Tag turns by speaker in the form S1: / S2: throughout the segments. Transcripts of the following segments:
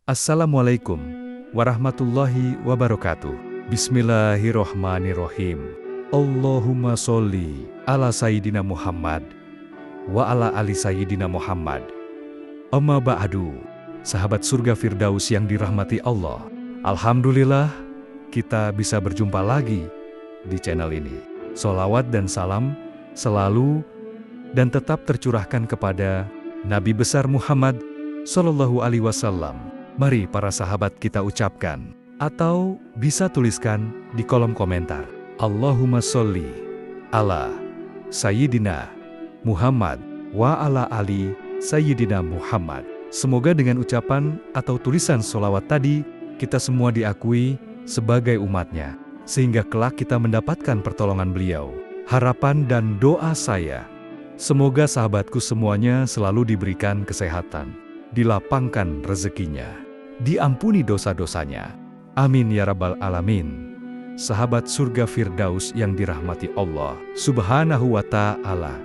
S1: Assalamualaikum warahmatullahi wabarakatuh. Bismillahirrohmanirrohim. Allahumma sholli ala Sayyidina Muhammad wa ala ali Sayyidina Muhammad. Amma ba'du, sahabat surga Firdaus yang dirahmati Allah. Alhamdulillah, kita bisa berjumpa lagi di channel ini. Sholawat dan salam selalu dan tetap tercurahkan kepada Nabi besar Muhammad Sallallahu Alaihi Wasallam. Mari para sahabat kita ucapkan, atau bisa tuliskan di kolom komentar. Allahumma sholli ala Sayyidina Muhammad wa ala ali Sayyidina Muhammad. Semoga dengan ucapan atau tulisan sholawat tadi, kita semua diakui sebagai umatnya, sehingga kelak kita mendapatkan pertolongan beliau. Harapan dan doa saya, semoga sahabatku semuanya selalu diberikan kesehatan, dilapangkan rezekinya, diampuni dosa-dosanya. Amin ya rabbal alamin. Sahabat surga Firdaus yang dirahmati Allah Subhanahu wa ta'ala.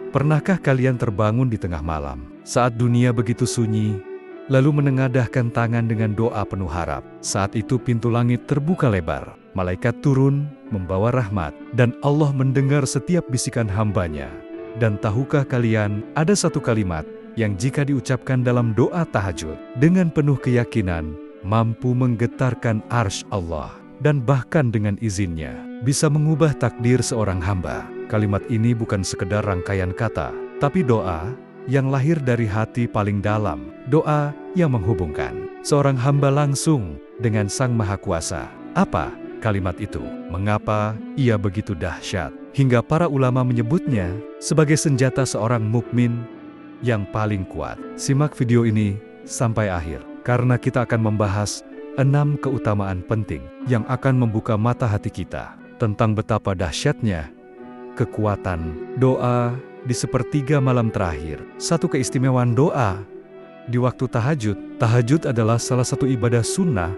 S1: Pernahkah kalian terbangun di tengah malam saat dunia begitu sunyi, lalu menengadahkan tangan dengan doa penuh harap? Saat itu pintu langit terbuka lebar, malaikat turun membawa rahmat, dan Allah mendengar setiap bisikan hambanya. Dan tahukah kalian, ada satu kalimat yang jika diucapkan dalam doa tahajud dengan penuh keyakinan, mampu menggetarkan arsy Allah, dan bahkan dengan izinnya bisa mengubah takdir seorang hamba. Kalimat ini bukan sekedar rangkaian kata, tapi doa yang lahir dari hati paling dalam, doa yang menghubungkan seorang hamba langsung dengan Sang Maha Kuasa. Apa kalimat itu? Mengapa ia begitu dahsyat hingga para ulama menyebutnya sebagai senjata seorang mukmin yang paling kuat? Simak video ini sampai akhir, karena kita akan membahas 6 keutamaan penting yang akan membuka mata hati kita tentang betapa dahsyatnya kekuatan doa di sepertiga malam terakhir. Satu keistimewaan doa di waktu tahajud. Tahajud adalah salah satu ibadah sunnah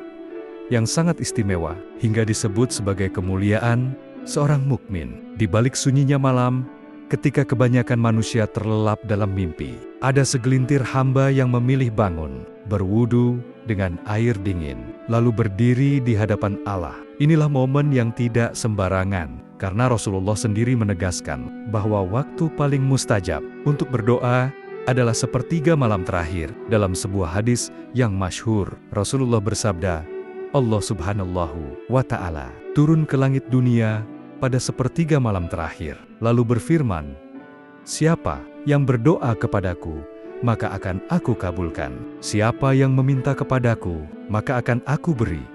S1: yang sangat istimewa hingga disebut sebagai kemuliaan seorang mukmin. Di balik sunyinya malam, ketika kebanyakan manusia terlelap dalam mimpi, ada segelintir hamba yang memilih bangun, berwudu dengan air dingin, lalu berdiri di hadapan Allah. Inilah momen yang tidak sembarangan, karena Rasulullah sendiri menegaskan bahwa waktu paling mustajab untuk berdoa adalah sepertiga malam terakhir. Dalam sebuah hadis yang masyhur, Rasulullah bersabda, Allah Subhanahu wa ta'ala turun ke langit dunia pada sepertiga malam terakhir, lalu berfirman, siapa yang berdoa kepadaku, maka akan aku kabulkan. Siapa yang meminta kepadaku, maka akan aku beri.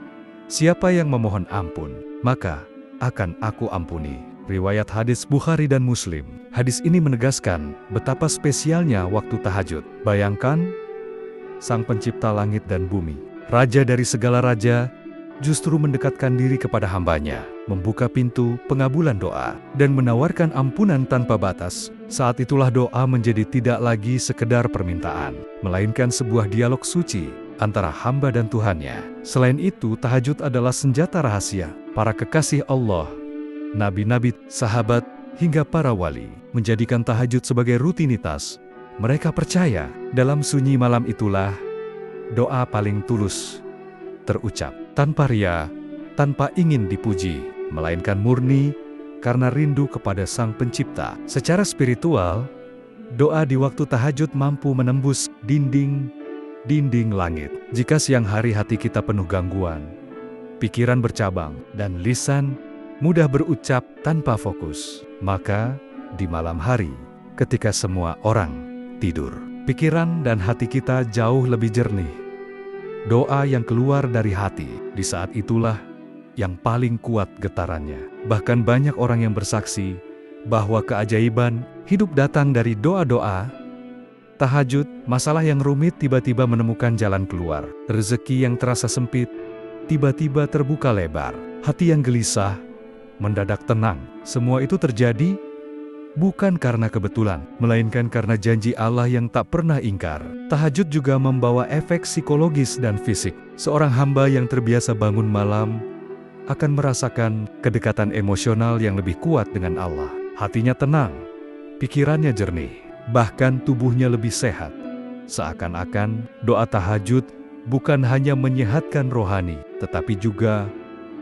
S1: Siapa yang memohon ampun, maka akan aku ampuni. Riwayat hadis Bukhari dan Muslim. Hadis ini menegaskan betapa spesialnya waktu tahajud. Bayangkan, Sang Pencipta langit dan bumi, Raja dari segala raja, justru mendekatkan diri kepada hambanya, membuka pintu pengabulan doa, dan menawarkan ampunan tanpa batas. Saat itulah doa menjadi tidak lagi sekedar permintaan, melainkan sebuah dialog suci antara hamba dan Tuhannya. Selain itu, tahajud adalah senjata rahasia. Para kekasih Allah, nabi-nabi, sahabat, hingga para wali menjadikan tahajud sebagai rutinitas. Mereka percaya, dalam sunyi malam itulah doa paling tulus terucap, tanpa ria, tanpa ingin dipuji, melainkan murni karena rindu kepada Sang Pencipta. Secara spiritual, doa di waktu tahajud mampu menembus dinding langit. Jika siang hari hati kita penuh gangguan, pikiran bercabang, dan lisan mudah berucap tanpa fokus, maka di malam hari, ketika semua orang tidur, pikiran dan hati kita jauh lebih jernih. Doa yang keluar dari hati, di saat itulah yang paling kuat getarannya. Bahkan banyak orang yang bersaksi bahwa keajaiban hidup datang dari doa-doa tahajud. Masalah yang rumit tiba-tiba menemukan jalan keluar. Rezeki yang terasa sempit tiba-tiba terbuka lebar. Hati yang gelisah mendadak tenang. Semua itu terjadi bukan karena kebetulan, melainkan karena janji Allah yang tak pernah ingkar. Tahajud juga membawa efek psikologis dan fisik. Seorang hamba yang terbiasa bangun malam akan merasakan kedekatan emosional yang lebih kuat dengan Allah. Hatinya tenang, pikirannya jernih, bahkan tubuhnya lebih sehat. Seakan-akan doa tahajud bukan hanya menyehatkan rohani, tetapi juga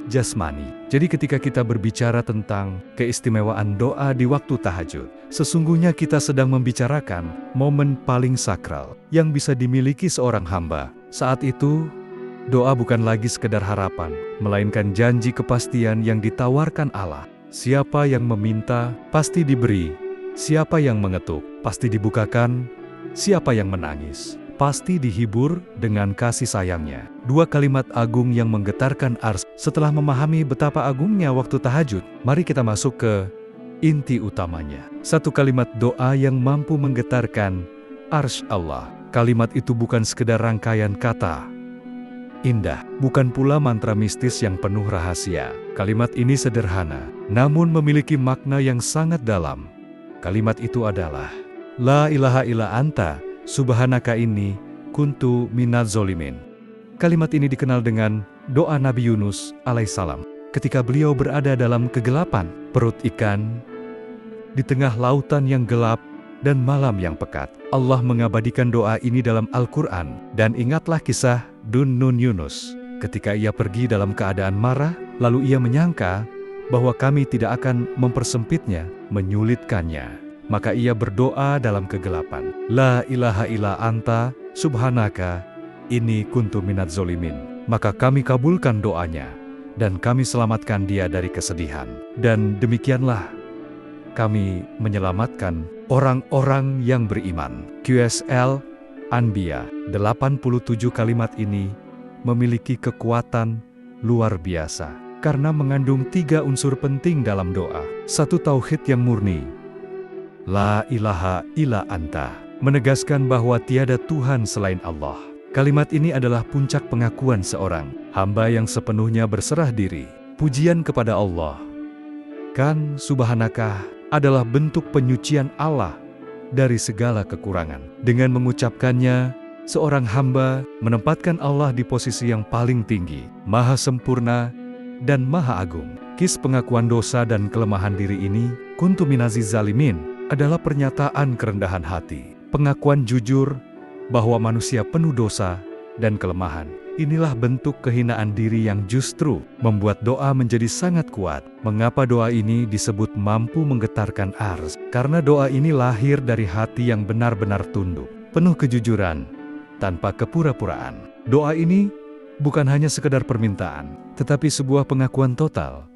S1: jasmani. Jadi ketika kita berbicara tentang keistimewaan doa di waktu tahajud, sesungguhnya kita sedang membicarakan momen paling sakral yang bisa dimiliki seorang hamba. Saat itu, doa bukan lagi sekedar harapan, melainkan janji kepastian yang ditawarkan Allah. Siapa yang meminta, pasti diberi. Siapa yang mengetuk, pasti dibukakan. Siapa yang menangis, pasti dihibur dengan kasih sayangnya. Dua kalimat agung yang menggetarkan ars. Setelah memahami betapa agungnya waktu tahajud, mari kita masuk ke inti utamanya. Satu kalimat doa yang mampu menggetarkan arsy Allah. Kalimat itu bukan sekedar rangkaian kata indah, bukan pula mantra mistis yang penuh rahasia. Kalimat ini sederhana, namun memiliki makna yang sangat dalam. Kalimat itu adalah La ilaha illa anta, subhanaka inni, kuntu minaz zolimin. Kalimat ini dikenal dengan doa Nabi Yunus alaihissalam. Ketika beliau berada dalam kegelapan, perut ikan, di tengah lautan yang gelap dan malam yang pekat. Allah mengabadikan doa ini dalam Al-Quran. Dan ingatlah kisah Nun Yunus. Ketika ia pergi dalam keadaan marah, lalu ia menyangka bahwa kami tidak akan mempersempitnya, menyulitkannya. Maka ia berdoa dalam kegelapan. La ilaha illa anta, subhanaka, inni kuntu minaz zolimin. Maka kami kabulkan doanya, dan kami selamatkan dia dari kesedihan. Dan demikianlah kami menyelamatkan orang-orang yang beriman. QSL Anbiya 87 kalimat ini memiliki kekuatan luar biasa karena mengandung 3 unsur penting dalam doa. 1. Tauhid yang murni. La ilaha illa anta, menegaskan bahwa tiada Tuhan selain Allah. Kalimat ini adalah puncak pengakuan seorang hamba yang sepenuhnya berserah diri. Pujian kepada Allah. Kan subhanakah adalah bentuk penyucian Allah dari segala kekurangan. Dengan mengucapkannya, seorang hamba menempatkan Allah di posisi yang paling tinggi, maha sempurna, dan maha agung. Kis pengakuan dosa dan kelemahan diri ini, kuntu minaziz zalimin, adalah pernyataan kerendahan hati. Pengakuan jujur bahwa manusia penuh dosa dan kelemahan. Inilah bentuk kehinaan diri yang justru membuat doa menjadi sangat kuat. Mengapa doa ini disebut mampu menggetarkan ars? Karena doa ini lahir dari hati yang benar-benar tunduk, penuh kejujuran, tanpa kepura-puraan. Doa ini bukan hanya sekedar permintaan, tetapi sebuah pengakuan total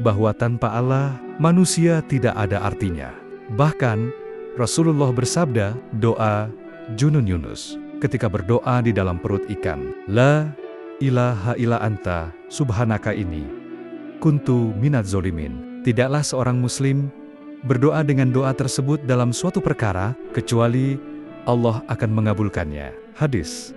S1: bahwa tanpa Allah, manusia tidak ada artinya. Bahkan, Rasulullah bersabda, doa Nun Yunus ketika berdoa di dalam perut ikan, La ilaha illa anta, subhanaka ini, kuntu minaz zolimin. Tidaklah seorang muslim berdoa dengan doa tersebut dalam suatu perkara, kecuali Allah akan mengabulkannya. Hadis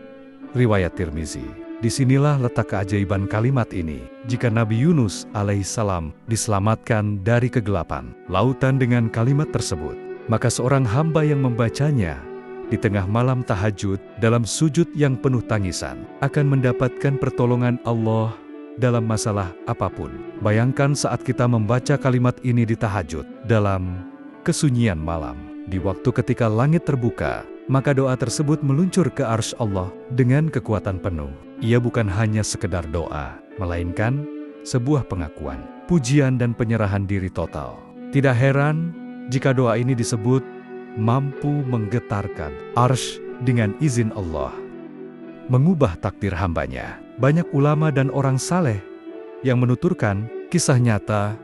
S1: riwayat Tirmizi. Disinilah letak keajaiban kalimat ini. Jika Nabi Yunus alaihissalam diselamatkan dari kegelapan lautan dengan kalimat tersebut, maka seorang hamba yang membacanya di tengah malam tahajud dalam sujud yang penuh tangisan akan mendapatkan pertolongan Allah dalam masalah apapun. Bayangkan saat kita membaca kalimat ini di tahajud dalam kesunyian malam, di waktu ketika langit terbuka, maka doa tersebut meluncur ke arsy Allah dengan kekuatan penuh. Ia bukan hanya sekedar doa, melainkan sebuah pengakuan, pujian dan penyerahan diri total. Tidak heran jika doa ini disebut mampu menggetarkan arsy dengan izin Allah, mengubah takdir hambanya. Banyak ulama dan orang saleh yang menuturkan kisah nyata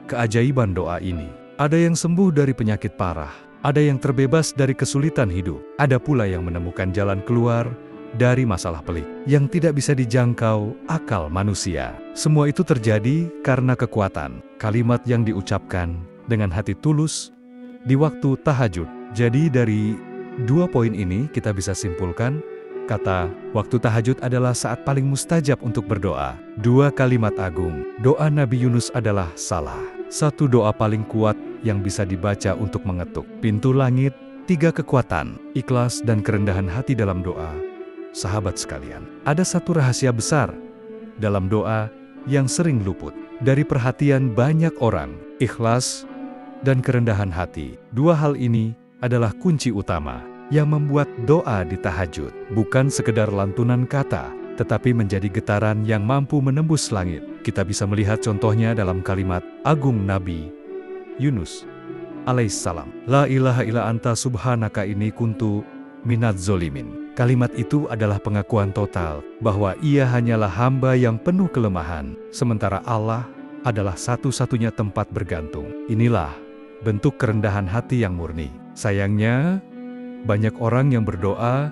S1: keajaiban doa ini. Ada yang sembuh dari penyakit parah, ada yang terbebas dari kesulitan hidup, ada pula yang menemukan jalan keluar dari masalah pelik yang tidak bisa dijangkau akal manusia. Semua itu terjadi karena kekuatan kalimat yang diucapkan dengan hati tulus di waktu tahajud. Jadi dari 2 poin ini kita bisa simpulkan, kata waktu tahajud adalah saat paling mustajab untuk berdoa. 2 kalimat agung, doa Nabi Yunus adalah salah 1 doa paling kuat yang bisa dibaca untuk mengetuk pintu langit. 3 kekuatan, ikhlas dan kerendahan hati dalam doa. Sahabat sekalian, ada satu rahasia besar dalam doa yang sering luput dari perhatian banyak orang, ikhlas dan kerendahan hati. 2 hal ini adalah kunci utama yang membuat doa di tahajud bukan sekedar lantunan kata, tetapi menjadi getaran yang mampu menembus langit. Kita bisa melihat contohnya dalam kalimat agung Nabi Yunus alaihissalam. La ilaha illa anta subhanaka inni kuntu minadz zolimin. Kalimat itu adalah pengakuan total bahwa ia hanyalah hamba yang penuh kelemahan, sementara Allah adalah satu-satunya tempat bergantung. Inilah bentuk kerendahan hati yang murni. Sayangnya, banyak orang yang berdoa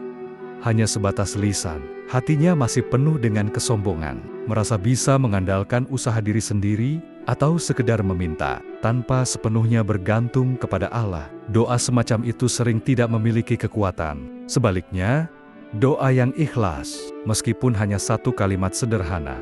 S1: hanya sebatas lisan. Hatinya masih penuh dengan kesombongan, merasa bisa mengandalkan usaha diri sendiri, atau sekedar meminta, tanpa sepenuhnya bergantung kepada Allah. Doa semacam itu sering tidak memiliki kekuatan. Sebaliknya, doa yang ikhlas, meskipun hanya satu kalimat sederhana,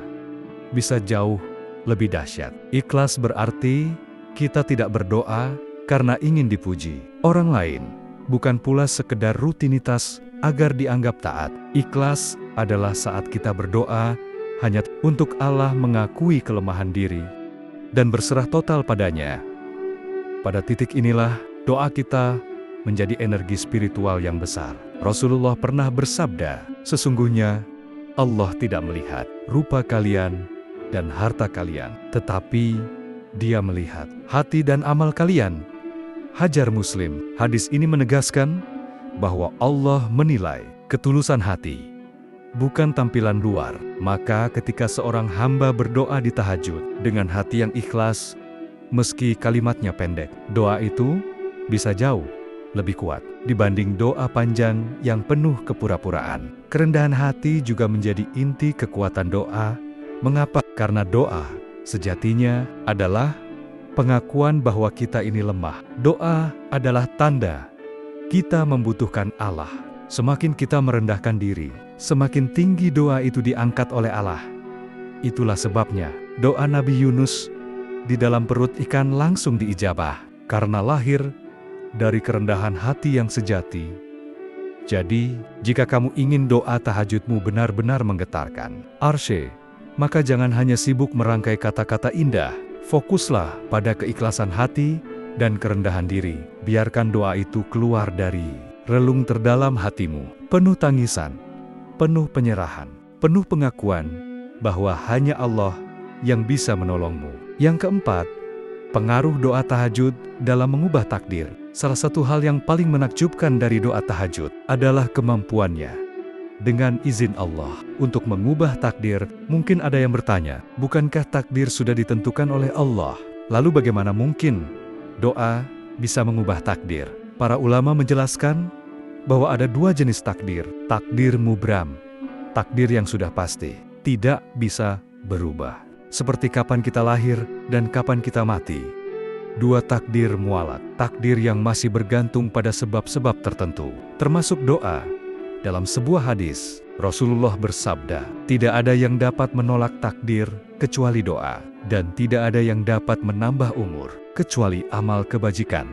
S1: bisa jauh lebih dahsyat. Ikhlas berarti kita tidak berdoa karena ingin dipuji orang lain, bukan pula sekedar rutinitas agar dianggap taat. Ikhlas adalah saat kita berdoa hanya untuk Allah mengakui kelemahan diri dan berserah total padanya. Pada titik inilah doa kita menjadi energi spiritual yang besar. Rasulullah pernah bersabda, sesungguhnya Allah tidak melihat rupa kalian dan harta kalian, tetapi Dia melihat hati dan amal kalian. Hajar Muslim. Hadis ini menegaskan bahwa Allah menilai ketulusan hati, bukan tampilan luar. Maka ketika seorang hamba berdoa di tahajud dengan hati yang ikhlas, meski kalimatnya pendek, doa itu bisa jauh lebih kuat dibanding doa panjang yang penuh kepura-puraan. Kerendahan hati juga menjadi inti kekuatan doa. Mengapa? Karena doa sejatinya adalah pengakuan bahwa kita ini lemah. Doa adalah tanda kita membutuhkan Allah. Semakin kita merendahkan diri, semakin tinggi doa itu diangkat oleh Allah. Itulah sebabnya doa Nabi Yunus di dalam perut ikan langsung diijabah, karena lahir dari kerendahan hati yang sejati. Jadi, jika kamu ingin doa tahajudmu benar-benar menggetarkan arsy, maka jangan hanya sibuk merangkai kata-kata indah. Fokuslah pada keikhlasan hati dan kerendahan diri. Biarkan doa itu keluar dari relung terdalam hatimu, penuh tangisan, penuh penyerahan, penuh pengakuan bahwa hanya Allah yang bisa menolongmu. Yang keempat, pengaruh doa tahajud dalam mengubah takdir. Salah satu hal yang paling menakjubkan dari doa tahajud adalah kemampuannya dengan izin Allah untuk mengubah takdir. Mungkin ada yang bertanya, bukankah takdir sudah ditentukan oleh Allah? Lalu bagaimana mungkin doa bisa mengubah takdir? Para ulama menjelaskan bahwa ada dua jenis takdir. Takdir mubram, takdir yang sudah pasti, tidak bisa berubah, seperti kapan kita lahir dan kapan kita mati. Dua takdir mualak, takdir yang masih bergantung pada sebab-sebab tertentu, termasuk doa. Dalam sebuah hadis, Rasulullah bersabda, tidak ada yang dapat menolak takdir kecuali doa, dan tidak ada yang dapat menambah umur kecuali amal kebajikan.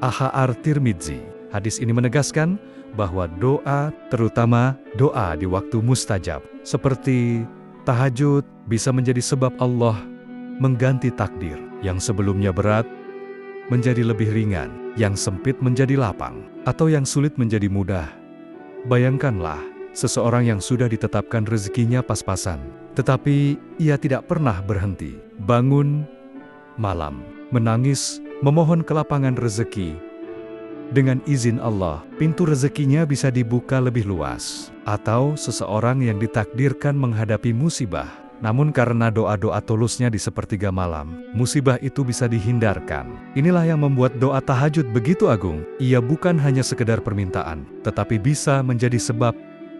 S1: At-Tirmidzi. Hadis ini menegaskan bahwa doa, terutama doa di waktu mustajab, seperti tahajud, bisa menjadi sebab Allah mengganti takdir yang sebelumnya berat menjadi lebih ringan, yang sempit menjadi lapang, atau yang sulit menjadi mudah. Bayangkanlah, seseorang yang sudah ditetapkan rezekinya pas-pasan, tetapi ia tidak pernah berhenti bangun malam, menangis, memohon kelapangan rezeki. Dengan izin Allah, pintu rezekinya bisa dibuka lebih luas. Atau seseorang yang ditakdirkan menghadapi musibah, namun karena doa-doa tulusnya di sepertiga malam, musibah itu bisa dihindarkan. Inilah yang membuat doa tahajud begitu agung. Ia bukan hanya sekedar permintaan, tetapi bisa menjadi sebab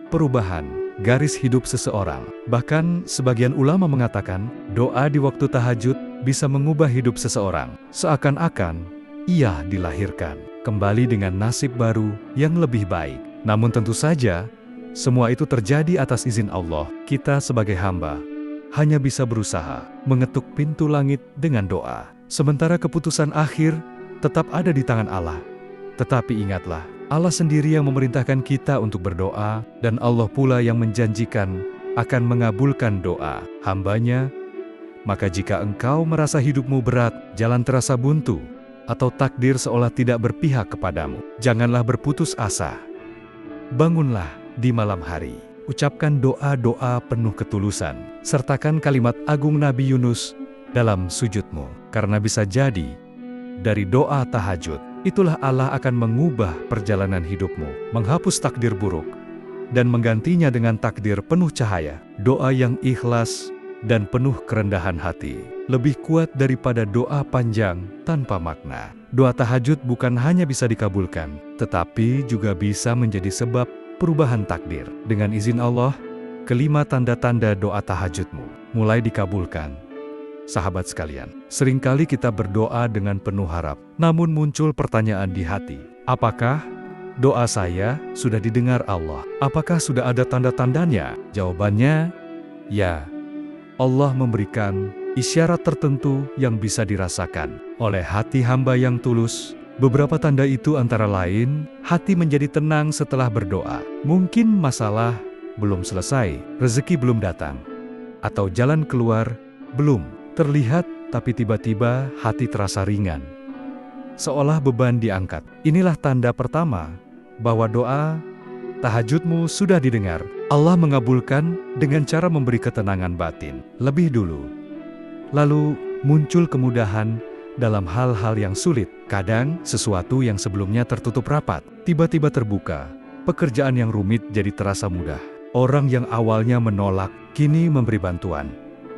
S1: perubahan garis hidup seseorang. Bahkan sebagian ulama mengatakan, doa di waktu tahajud bisa mengubah hidup seseorang. Seakan-akan ia dilahirkan kembali dengan nasib baru yang lebih baik. Namun tentu saja, semua itu terjadi atas izin Allah. Kita sebagai hamba hanya bisa berusaha mengetuk pintu langit dengan doa. Sementara keputusan akhir tetap ada di tangan Allah. Tetapi ingatlah, Allah sendiri yang memerintahkan kita untuk berdoa, dan Allah pula yang menjanjikan akan mengabulkan doa hambanya. Maka jika engkau merasa hidupmu berat, jalan terasa buntu, atau takdir seolah tidak berpihak kepadamu. Janganlah berputus asa. Bangunlah di malam hari. Ucapkan doa-doa penuh ketulusan. Sertakan kalimat agung Nabi Yunus dalam sujudmu. Karena bisa jadi, dari doa tahajud, itulah Allah akan mengubah perjalanan hidupmu, menghapus takdir buruk, dan menggantinya dengan takdir penuh cahaya. Doa yang ikhlas dan penuh kerendahan hati lebih kuat daripada doa panjang tanpa makna. Doa tahajud bukan hanya bisa dikabulkan, tetapi juga bisa menjadi sebab perubahan takdir. Dengan izin Allah, kelima tanda-tanda doa tahajudmu mulai dikabulkan. Sahabat sekalian, seringkali kita berdoa dengan penuh harap, namun muncul pertanyaan di hati. Apakah doa saya sudah didengar Allah? Apakah sudah ada tanda-tandanya? Jawabannya, ya. Allah memberikan isyarat tertentu yang bisa dirasakan oleh hati hamba yang tulus. Beberapa tanda itu antara lain, hati menjadi tenang setelah berdoa. Mungkin masalah belum selesai, rezeki belum datang, atau jalan keluar belum terlihat, tapi tiba-tiba hati terasa ringan, seolah beban diangkat. Inilah tanda pertama bahwa doa tahajudmu sudah didengar. Allah mengabulkan dengan cara memberi ketenangan batin lebih dulu. Lalu muncul kemudahan dalam hal-hal yang sulit. Kadang sesuatu yang sebelumnya tertutup rapat, tiba-tiba terbuka. Pekerjaan yang rumit jadi terasa mudah. Orang yang awalnya menolak, kini memberi bantuan.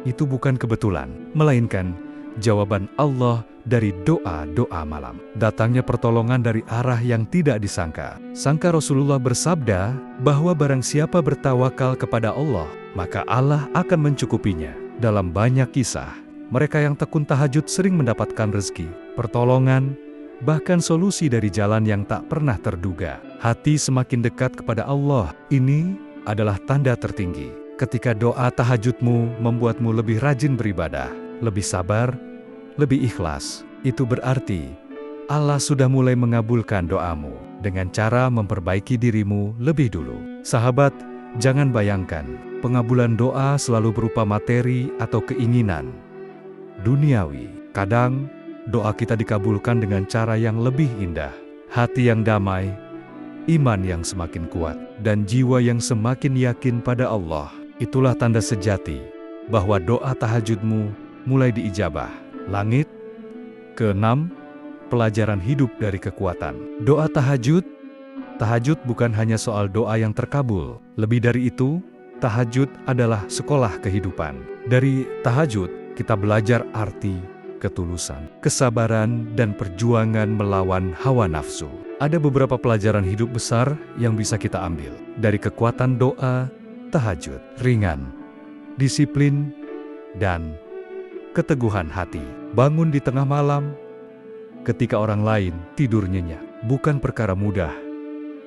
S1: Itu bukan kebetulan, melainkan jawaban Allah dari doa-doa malam. Datangnya pertolongan dari arah yang tidak disangka. Sangka Rasulullah bersabda bahwa barang siapa bertawakal kepada Allah, maka Allah akan mencukupinya. Dalam banyak kisah, mereka yang tekun tahajud sering mendapatkan rezeki, pertolongan, bahkan solusi dari jalan yang tak pernah terduga. Hati semakin dekat kepada Allah. Ini adalah tanda tertinggi. Ketika doa tahajudmu membuatmu lebih rajin beribadah, lebih sabar, lebih ikhlas, itu berarti Allah sudah mulai mengabulkan doamu dengan cara memperbaiki dirimu lebih dulu. Sahabat, jangan bayangkan pengabulan doa selalu berupa materi atau keinginan duniawi. Kadang doa kita dikabulkan dengan cara yang lebih indah. Hati yang damai, iman yang semakin kuat, dan jiwa yang semakin yakin pada Allah. Itulah tanda sejati bahwa doa tahajudmu mulai diijabah. Langit. Keenam, pelajaran hidup dari kekuatan. Doa tahajud. Tahajud bukan hanya soal doa yang terkabul. Lebih dari itu, tahajud adalah sekolah kehidupan. Dari tahajud, kita belajar arti ketulusan, kesabaran, dan perjuangan melawan hawa nafsu. Ada beberapa pelajaran hidup besar yang bisa kita ambil dari kekuatan doa tahajud. Ringan, disiplin, dan keteguhan hati. Bangun di tengah malam ketika orang lain tidur nyenyak bukan perkara mudah.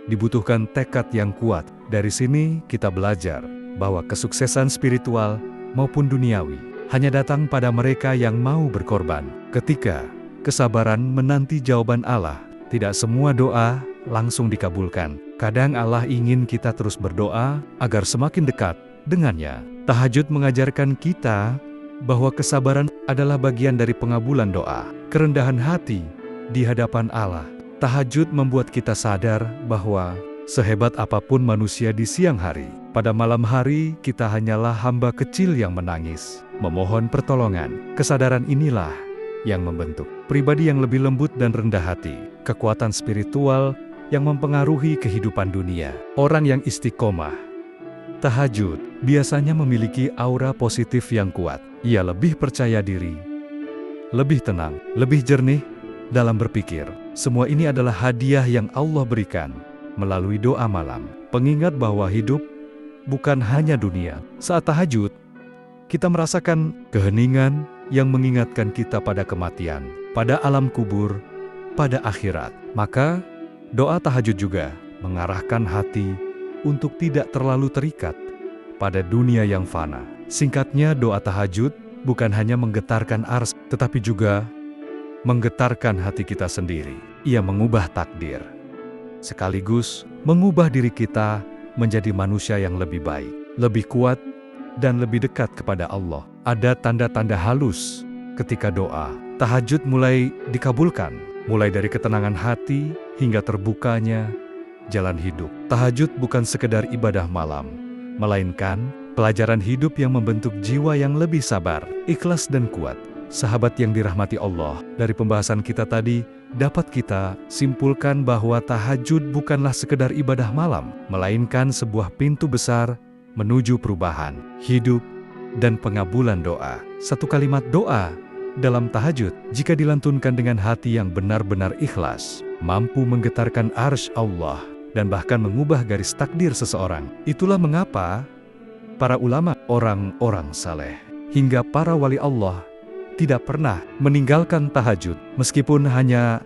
S1: Dibutuhkan tekad yang kuat. Dari sini kita belajar bahwa kesuksesan spiritual maupun duniawi hanya datang pada mereka yang mau berkorban. Ketika kesabaran menanti jawaban Allah, tidak semua doa langsung dikabulkan. Kadang Allah ingin kita terus berdoa agar semakin dekat dengannya. Tahajud mengajarkan kita bahwa kesabaran adalah bagian dari pengabulan doa. Kerendahan hati di hadapan Allah. Tahajud membuat kita sadar bahwa sehebat apapun manusia di siang hari, pada malam hari kita hanyalah hamba kecil yang menangis, memohon pertolongan. Kesadaran inilah yang membentuk pribadi yang lebih lembut dan rendah hati. Kekuatan spiritual yang mempengaruhi kehidupan dunia. Orang yang istiqomah tahajud biasanya memiliki aura positif yang kuat. Ia lebih percaya diri, lebih tenang, lebih jernih dalam berpikir. Semua ini adalah hadiah yang Allah berikan melalui doa malam. Pengingat bahwa hidup bukan hanya dunia. Saat tahajud, kita merasakan keheningan yang mengingatkan kita pada kematian, pada alam kubur, pada akhirat. Maka, doa tahajud juga mengarahkan hati untuk tidak terlalu terikat pada dunia yang fana. Singkatnya, doa tahajud bukan hanya menggetarkan ars, tetapi juga menggetarkan hati kita sendiri. Ia mengubah takdir, sekaligus mengubah diri kita menjadi manusia yang lebih baik, lebih kuat, dan lebih dekat kepada Allah. Ada tanda-tanda halus ketika doa tahajud mulai dikabulkan. mulai dari ketenangan hati hingga terbukanya jalan hidup. Tahajud bukan sekedar ibadah malam, melainkan pelajaran hidup yang membentuk jiwa yang lebih sabar, ikhlas dan kuat. Sahabat yang dirahmati Allah, dari pembahasan kita tadi, dapat kita simpulkan bahwa tahajud bukanlah sekedar ibadah malam, melainkan sebuah pintu besar menuju perubahan hidup dan pengabulan doa. Satu kalimat doa dalam tahajud, jika dilantunkan dengan hati yang benar-benar ikhlas, mampu menggetarkan arsy Allah dan bahkan mengubah garis takdir seseorang. Itulah mengapa para ulama, orang-orang saleh, hingga para wali Allah tidak pernah meninggalkan tahajud. Meskipun hanya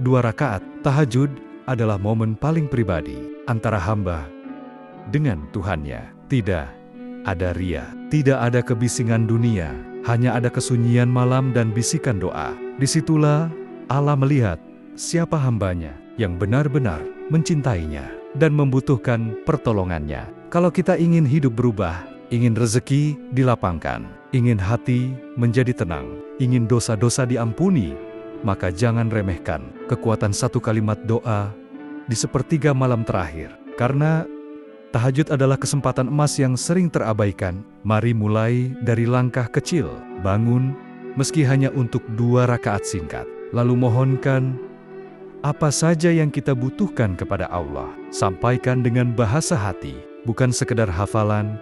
S1: 2 rakaat, tahajud adalah momen paling pribadi antara hamba dengan Tuhannya. Tidak ada ria, tidak ada kebisingan dunia, hanya ada kesunyian malam dan bisikan doa. Disitulah Allah melihat siapa hambanya yang benar-benar mencintainya dan membutuhkan pertolongannya. Kalau kita ingin hidup berubah, ingin rezeki dilapangkan, ingin hati menjadi tenang, ingin dosa-dosa diampuni, maka jangan remehkan kekuatan satu kalimat doa di sepertiga malam terakhir. Karena tahajud adalah kesempatan emas yang sering terabaikan. Mari mulai dari langkah kecil, bangun meski hanya untuk 2 rakaat singkat. Lalu mohonkan apa saja yang kita butuhkan kepada Allah. Sampaikan dengan bahasa hati, bukan sekedar hafalan.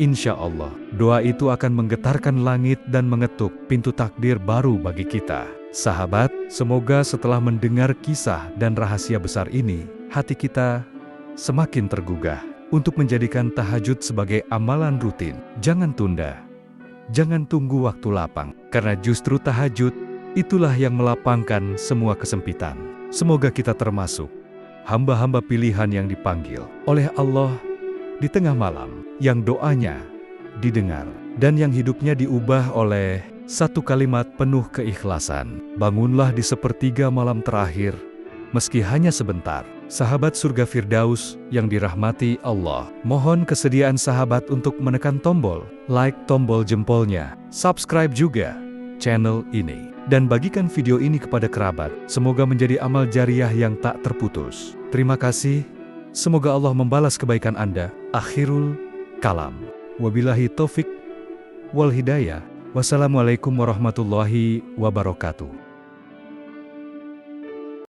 S1: Insya Allah, doa itu akan menggetarkan langit dan mengetuk pintu takdir baru bagi kita. Sahabat, semoga setelah mendengar kisah dan rahasia besar ini, hati kita semakin tergugah untuk menjadikan tahajud sebagai amalan rutin. Jangan tunda, jangan tunggu waktu lapang, karena justru tahajud itulah yang melapangkan semua kesempitan. Semoga kita termasuk hamba-hamba pilihan yang dipanggil oleh Allah di tengah malam, yang doanya didengar dan yang hidupnya diubah oleh satu kalimat penuh keikhlasan. Bangunlah di sepertiga malam terakhir, meski hanya sebentar. Sahabat surga Firdaus yang dirahmati Allah, mohon kesediaan sahabat untuk menekan tombol like, tombol jempolnya, subscribe juga channel ini, dan bagikan video ini kepada kerabat. Semoga menjadi amal jariah yang tak terputus. Terima kasih. Semoga Allah membalas kebaikan Anda. Akhirul kalam. Wabillahi taufik wal hidayah. Wassalamualaikum warahmatullahi wabarakatuh.